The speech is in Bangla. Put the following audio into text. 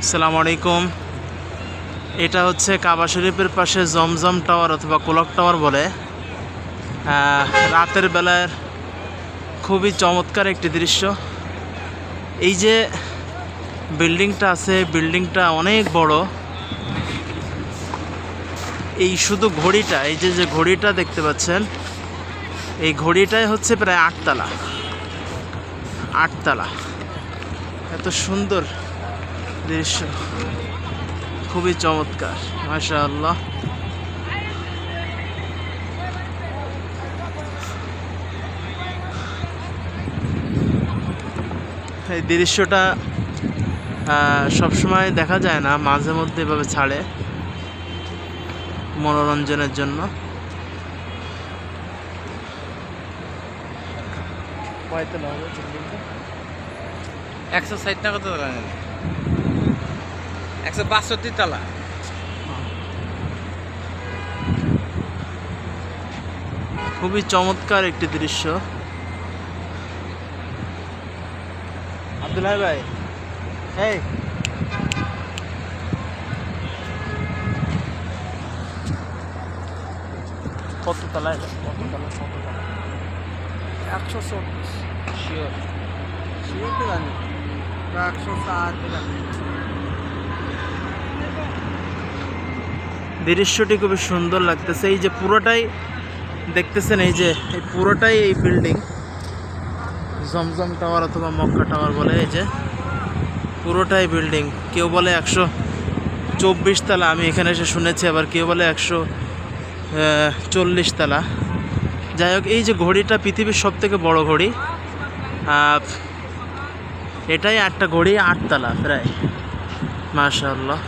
আসসালামু আলাইকুম। এটা হচ্ছে কাবা শরীফের পাশে জমজম টাওয়ার অথবা কোলক টাওয়ার বলে। রাতের বেলার খুবই চমৎকার একটি দৃশ্য। এই যে বিল্ডিংটা আছে, বিল্ডিংটা অনেক বড়। এই শুধু ঘড়িটা, এই যে ঘড়িটা দেখতে পাচ্ছেন, এই ঘড়িটাই হচ্ছে প্রায় 8 তলা। এত সুন্দর দৃশ্য, খুবই চমৎকার, মাশাআল্লাহ। এই দৃশ্যটা সবসময় দেখা যায় না, মাঝে মধ্যে এভাবে ছাড়ে মনোরঞ্জনের জন্য। কয়তলা হবে বিল্ডিংটা? 160 টাকা তো 162 তলা। খুবই চমৎকার একটি দৃশ্য। আব্দুল ভাই, এই কত তলা? এটা কত তলা? 140 শিওর তো জানি 160 জানি। দৃশ্যটি খুবই সুন্দর লাগতেছে। এই যে পুরোটাই দেখতেছেন, এই যে এই পুরোটাই এই বিল্ডিং জমজম টাওয়ার অথবা মক্কা টাওয়ার বলে। এই যে পুরোটাই বিল্ডিং। কেউ বলে 124 তলা, আমি এখানে এসে শুনেছি, আবার কেউ বলে 140 তলা। যাই হোক, এই যে ঘড়িটা পৃথিবীর সব থেকে বড় ঘড়ি। এটাই একটা ঘড়ি 8 তলা প্রায়, মাশাআল্লাহ।